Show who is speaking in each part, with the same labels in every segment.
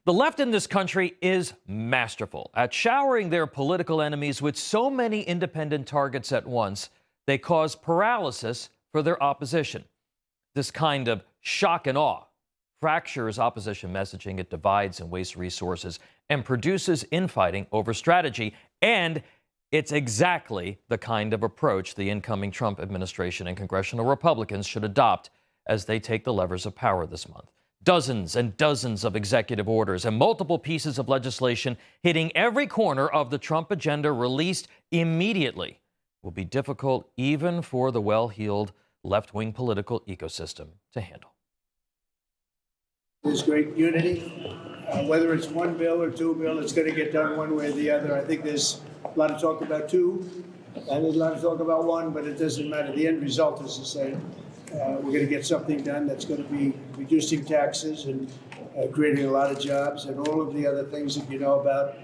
Speaker 1: The left in this country is masterful at showering their political enemies with so many independent targets at once, they cause paralysis for their opposition. This kind of shock and awe fractures opposition messaging, it divides and wastes resources, and produces infighting over strategy. And it's exactly the kind of approach the incoming Trump administration and congressional Republicans should adopt as they take the levers of power this month. Dozens and dozens of executive orders and multiple pieces of legislation hitting every corner of the Trump agenda released immediately will be difficult even for the well-heeled left-wing political ecosystem to handle.
Speaker 2: There's great unity. Whether it's one bill or two bills, it's going to get done one way or the other. I think there's a lot of talk about two, and there's a lot of talk about one, but it doesn't matter. The end result is the same. We're going to get something done that's going to be reducing taxes and creating a lot of jobs and all of the other things that you know about.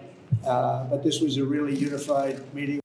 Speaker 2: But this was a really unified meeting.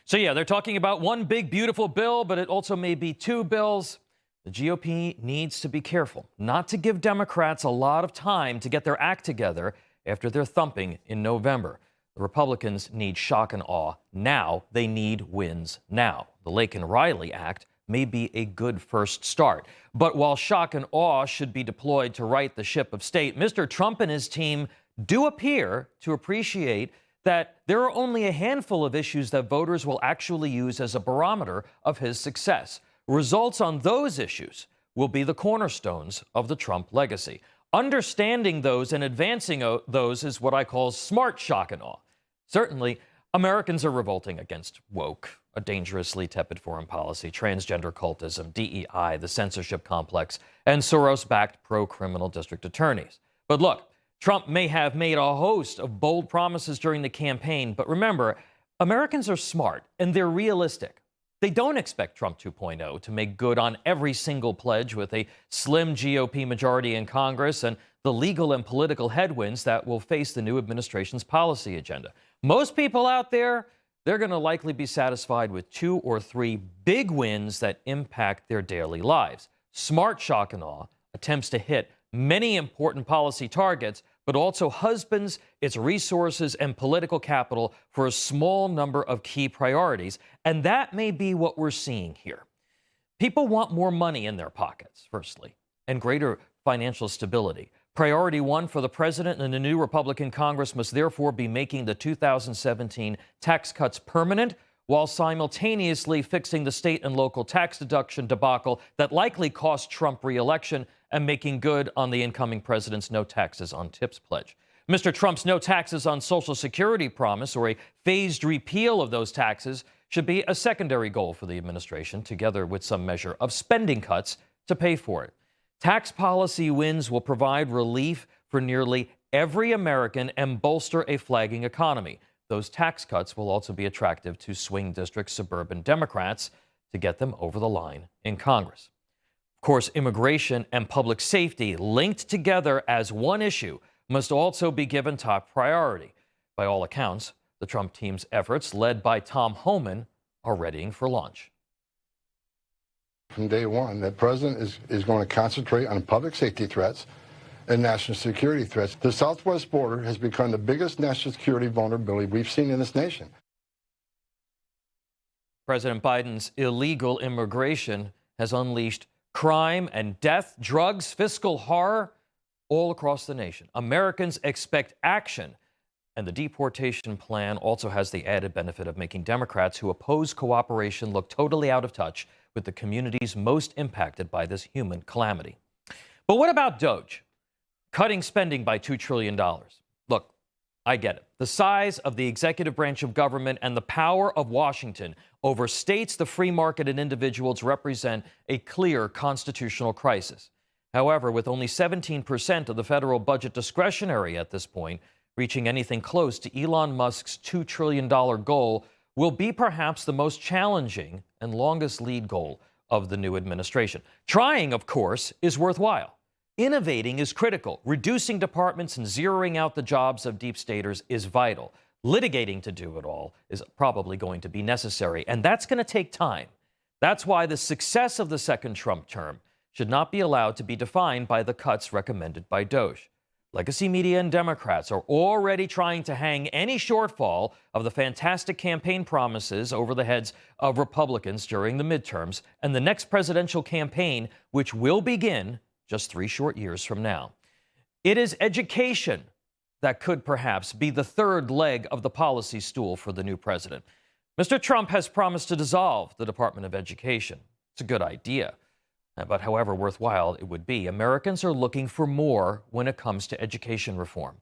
Speaker 1: So, yeah, they're talking about one big, beautiful bill, but it also may be two bills. The GOP needs to be careful not to give Democrats a lot of time to get their act together after their thumping in November. The Republicans need shock and awe now. They need wins now. The Lake and Riley Act may be a good first start. But while shock and awe should be deployed to right the ship of state, Mr. Trump and his team do appear to appreciate that there are only a handful of issues that voters will actually use as a barometer of his success. Results on those issues will be the cornerstones of the Trump legacy. Understanding those and advancing those is what I call smart shock and awe. Certainly, Americans are revolting against woke, a dangerously tepid foreign policy, transgender cultism, DEI, the censorship complex, and Soros-backed pro-criminal district attorneys. But look, Trump may have made a host of bold promises during the campaign, but remember, Americans are smart and they're realistic. They don't expect Trump 2.0 to make good on every single pledge with a slim GOP majority in Congress and the legal and political headwinds that will face the new administration's policy agenda. Most people out there, they're going to likely be satisfied with 2 or 3 big wins that impact their daily lives. Smart shock and awe attempts to hit many important policy targets, but also husbands its resources and political capital for a small number of key priorities. And that may be what we're seeing here. People want more money in their pockets, firstly, and greater financial stability. Priority one for the president and the new Republican Congress must therefore be making the 2017 tax cuts permanent, while simultaneously fixing the state and local tax deduction debacle that likely cost Trump re-election and making good on the incoming president's no taxes on tips pledge. Mr. Trump's no taxes on Social Security promise, or a phased repeal of those taxes, should be a secondary goal for the administration, together with some measure of spending cuts to pay for it. Tax policy wins will provide relief for nearly every American and bolster a flagging economy. Those tax cuts will also be attractive to swing district suburban Democrats to get them over the line in Congress. Of course, immigration and public safety, linked together as one issue, must also be given top priority. By all accounts, the Trump team's efforts, led by Tom Homan, are readying for launch.
Speaker 3: From day one, the president is going to concentrate on public safety threats and national security threats. The southwest border has become the biggest national security vulnerability we've seen in this nation.
Speaker 1: President Biden's illegal immigration has unleashed crime and death, drugs, fiscal horror all across the nation. Americans expect action, and the deportation plan also has the added benefit of making Democrats who oppose cooperation look totally out of touch with the communities most impacted by this human calamity. But what about DOGE? Cutting spending by $2 trillion. Look, I get it. The size of the executive branch of government and the power of Washington over states, the free market, and individuals represent a clear constitutional crisis. However, with only 17% of the federal budget discretionary at this point, reaching anything close to Elon Musk's $2 trillion goal will be perhaps the most challenging and longest lead goal of the new administration. Trying, of course, is worthwhile. Innovating is critical. Reducing departments and zeroing out the jobs of deep staters is vital. Litigating to do it all is probably going to be necessary, and that's going to take time. That's why the success of the second Trump term should not be allowed to be defined by the cuts recommended by DOGE. Legacy media and Democrats are already trying to hang any shortfall of the fantastic campaign promises over the heads of Republicans during the midterms and the next presidential campaign, which will begin just 3 short years from now. It is education that could perhaps be the third leg of the policy stool for the new president. Mr. Trump has promised to dissolve the Department of Education. It's a good idea. But however worthwhile it would be, Americans are looking for more when it comes to education reform.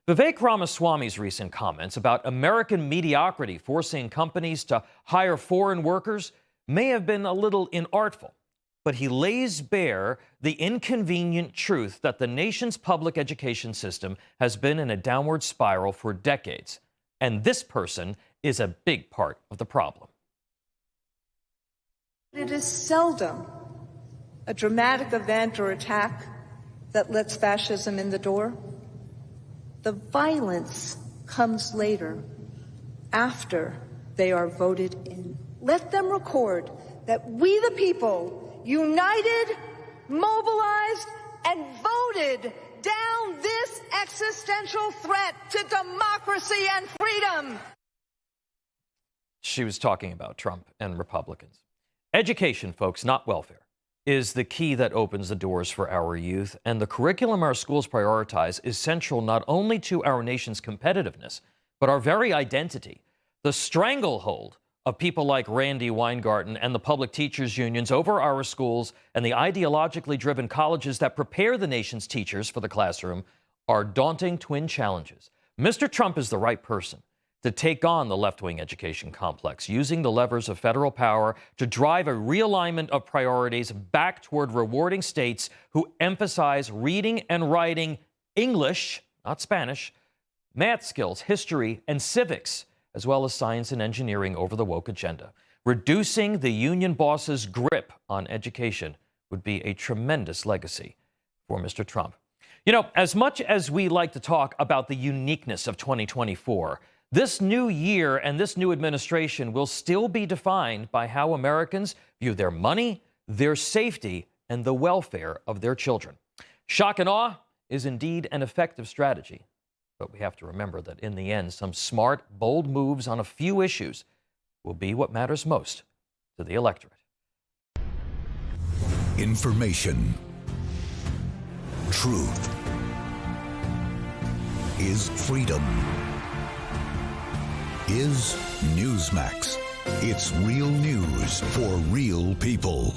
Speaker 1: Vivek Ramaswamy's recent comments about American mediocrity forcing companies to hire foreign workers may have been a little inartful, but he lays bare the inconvenient truth that the nation's public education system has been in a downward spiral for decades. And this person is a big part of the problem.
Speaker 4: It is seldom a dramatic event or attack that lets fascism in the door. The violence comes later, after they are voted in. Let them record that we the people united, mobilized, and voted down this existential threat to democracy and freedom.
Speaker 1: She was talking about Trump and Republicans. Education, folks, not welfare, is the key that opens the doors for our youth, and the curriculum our schools prioritize is central not only to our nation's competitiveness, but our very identity. The stranglehold of people like Randy Weingarten and the public teachers unions over our schools and the ideologically driven colleges that prepare the nation's teachers for the classroom are daunting twin challenges. Mr. Trump is the right person to take on the left-wing education complex, using the levers of federal power to drive a realignment of priorities back toward rewarding states who emphasize reading and writing English, not Spanish, math skills, history, and civics, as well as science and engineering over the woke agenda. Reducing the union boss's grip on education would be a tremendous legacy for Mr. Trump. You know, as much as we like to talk about the uniqueness of 2024, this new year and this new administration will still be defined by how Americans view their money, their safety, and the welfare of their children. Shock and awe is indeed an effective strategy, but we have to remember that in the end, some smart, bold moves on a few issues will be what matters most to the electorate.
Speaker 5: Information. Truth is freedom. Is Newsmax. It's real news for real people.